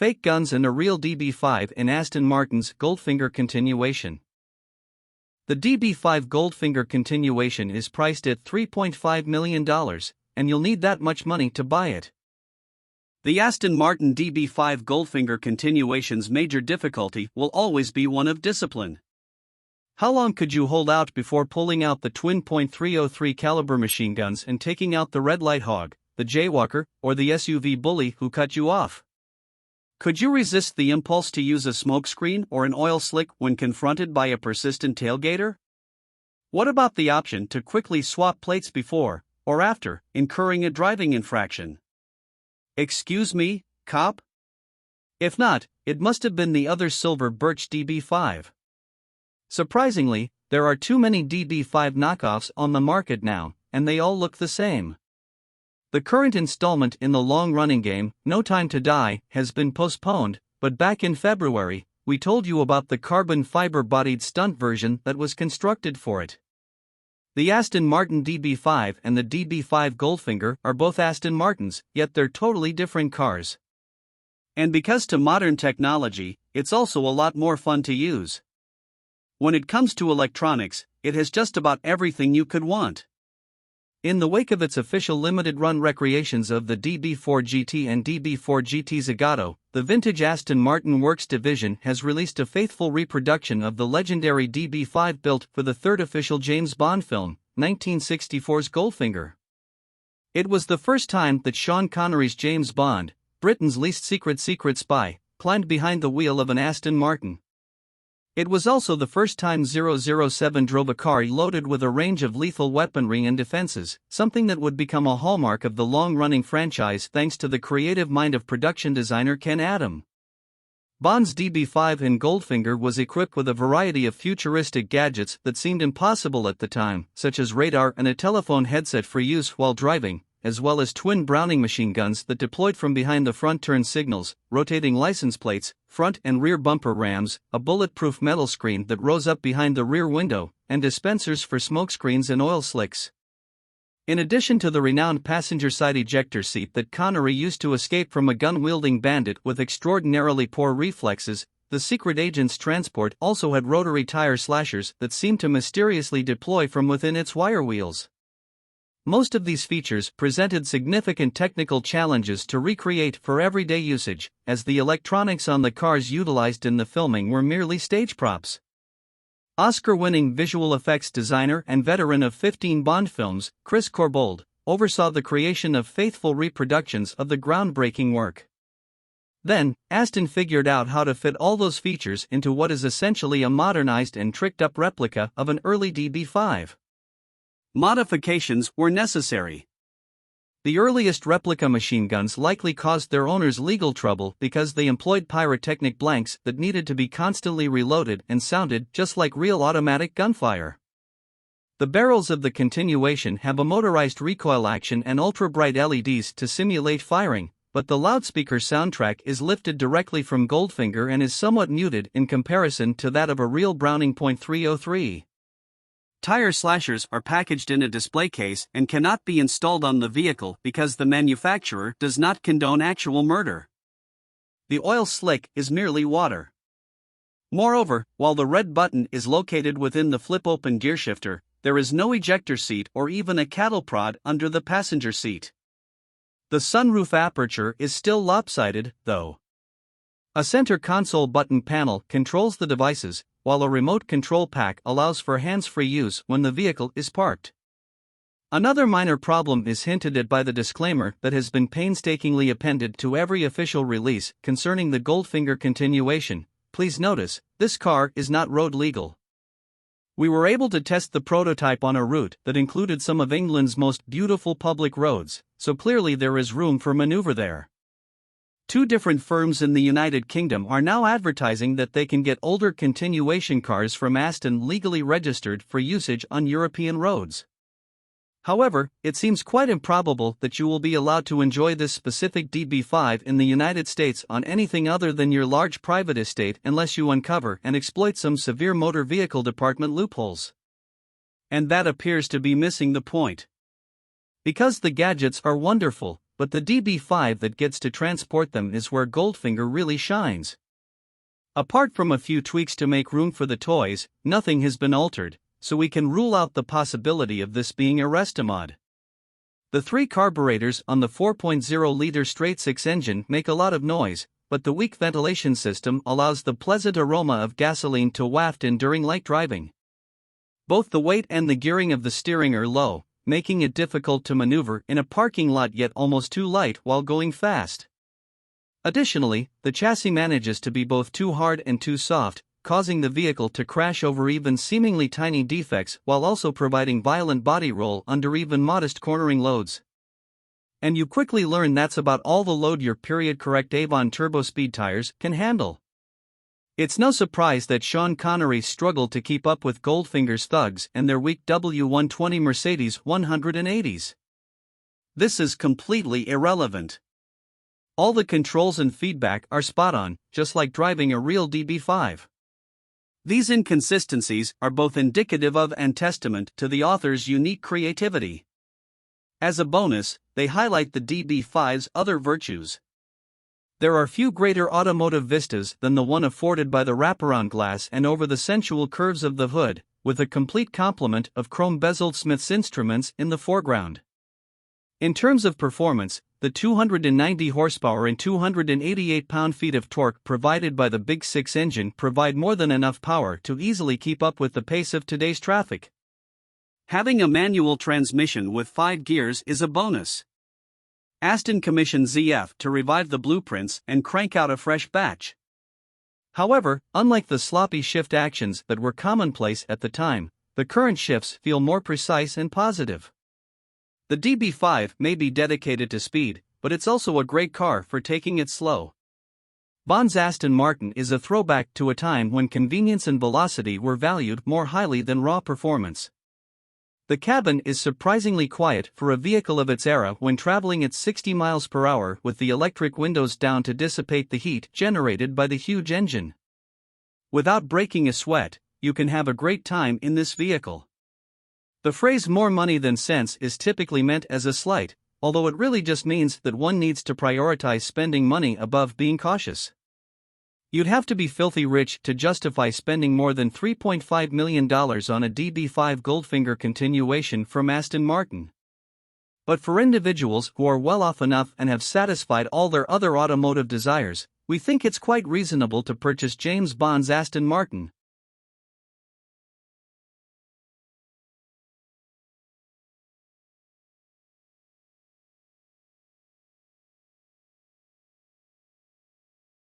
fake guns and a real DB5 in Aston Martin's Goldfinger continuation. The DB5 Goldfinger continuation is priced at $3.5 million, and you'll need that much money to buy it. The Aston Martin DB5 Goldfinger continuation's major difficulty will always be one of discipline. How long could you hold out before pulling out the twin .303 caliber machine guns and taking out the red light hog, the jaywalker, or the SUV bully who cut you off? Could you resist the impulse to use a smokescreen or an oil slick when confronted by a persistent tailgater? What about the option to quickly swap plates before or after incurring a driving infraction? Excuse me, cop? If not, it must have been the other silver birch DB5. Surprisingly, there are too many DB5 knockoffs on the market now, and they all look the same. The current installment in the long-running game, No Time to Die, has been postponed, but back in February, we told you about the carbon fiber-bodied stunt version that was constructed for it. The Aston Martin DB5 and the DB5 Goldfinger are both Aston Martins, yet they're totally different cars. And because to modern technology, it's also a lot more fun to use. When it comes to electronics, it has just about everything you could want. In the wake of its official limited-run recreations of the DB4 GT and DB4 GT Zagato, the vintage Aston Martin Works division has released a faithful reproduction of the legendary DB5 built for the third official James Bond film, 1964's Goldfinger. It was the first time that Sean Connery's James Bond, Britain's least secret spy, climbed behind the wheel of an Aston Martin. It was also the first time 007 drove a car loaded with a range of lethal weaponry and defenses, something that would become a hallmark of the long-running franchise thanks to the creative mind of production designer Ken Adam. Bond's DB5 in Goldfinger was equipped with a variety of futuristic gadgets that seemed impossible at the time, such as radar and a telephone headset for use while driving, as well as twin Browning machine guns that deployed from behind the front turn signals, rotating license plates, front and rear bumper rams, a bulletproof metal screen that rose up behind the rear window, and dispensers for smokescreens and oil slicks. In addition to the renowned passenger side ejector seat that Connery used to escape from a gun-wielding bandit with extraordinarily poor reflexes, the secret agent's transport also had rotary tire slashers that seemed to mysteriously deploy from within its wire wheels. Most of these features presented significant technical challenges to recreate for everyday usage, as the electronics on the cars utilized in the filming were merely stage props. Oscar-winning visual effects designer and veteran of 15 Bond films, Chris Corbould, oversaw the creation of faithful reproductions of the groundbreaking work. Then, Aston figured out how to fit all those features into what is essentially a modernized and tricked-up replica of an early DB5. Modifications were necessary. The earliest replica machine guns likely caused their owners legal trouble because they employed pyrotechnic blanks that needed to be constantly reloaded and sounded just like real automatic gunfire. The barrels of the continuation have a motorized recoil action and ultra-bright LEDs to simulate firing, but the loudspeaker soundtrack is lifted directly from Goldfinger and is somewhat muted in comparison to that of a real Browning .303. Tire slashers are packaged in a display case and cannot be installed on the vehicle because the manufacturer does not condone actual murder. The oil slick is merely water. Moreover, while the red button is located within the flip-open gearshifter, there is no ejector seat or even a cattle prod under the passenger seat. The sunroof aperture is still lopsided, though. A center console button panel controls the devices, while a remote control pack allows for hands-free use when the vehicle is parked. Another minor problem is hinted at by the disclaimer that has been painstakingly appended to every official release concerning the Goldfinger continuation. Please notice, this car is not road legal. We were able to test the prototype on a route that included some of England's most beautiful public roads, so clearly there is room for maneuver there. Two different firms in the United Kingdom are now advertising that they can get older continuation cars from Aston legally registered for usage on European roads. However, it seems quite improbable that you will be allowed to enjoy this specific DB5 in the United States on anything other than your large private estate unless you uncover and exploit some severe motor vehicle department loopholes. And that appears to be missing the point. Because the gadgets are wonderful, but the DB5 that gets to transport them is where Goldfinger really shines. Apart from a few tweaks to make room for the toys, nothing has been altered, so we can rule out the possibility of this being a restomod. The 3 carburetors on the 4.0-liter straight-six engine make a lot of noise, but the weak ventilation system allows the pleasant aroma of gasoline to waft in during light driving. Both the weight and the gearing of the steering are low, making it difficult to maneuver in a parking lot, yet almost too light while going fast. Additionally, the chassis manages to be both too hard and too soft, causing the vehicle to crash over even seemingly tiny defects while also providing violent body roll under even modest cornering loads. And you quickly learn that's about all the load your period-correct Avon turbo speed tires can handle. It's no surprise that Sean Connery struggled to keep up with Goldfinger's thugs and their weak W120 Mercedes 180s. This is completely irrelevant. All the controls and feedback are spot on, just like driving a real DB5. These inconsistencies are both indicative of and testament to the author's unique creativity. As a bonus, they highlight the DB5's other virtues. There are few greater automotive vistas than the one afforded by the wraparound glass and over the sensual curves of the hood, with a complete complement of chrome-bezeled Smith's instruments in the foreground. In terms of performance, the 290 horsepower and 288 pound-feet of torque provided by the Big 6 engine provide more than enough power to easily keep up with the pace of today's traffic. Having a manual transmission with 5 gears is a bonus. Aston commissioned ZF to revive the blueprints and crank out a fresh batch. However, unlike the sloppy shift actions that were commonplace at the time, the current shifts feel more precise and positive. The DB5 may be dedicated to speed, but it's also a great car for taking it slow. Bond's Aston Martin is a throwback to a time when convenience and velocity were valued more highly than raw performance. The cabin is surprisingly quiet for a vehicle of its era when traveling at 60 miles per hour with the electric windows down to dissipate the heat generated by the huge engine. Without breaking a sweat, you can have a great time in this vehicle. The phrase "more money than sense" is typically meant as a slight, although it really just means that one needs to prioritize spending money above being cautious. You'd have to be filthy rich to justify spending more than $3.5 million on a DB5 Goldfinger continuation from Aston Martin. But for individuals who are well off enough and have satisfied all their other automotive desires, we think it's quite reasonable to purchase James Bond's Aston Martin.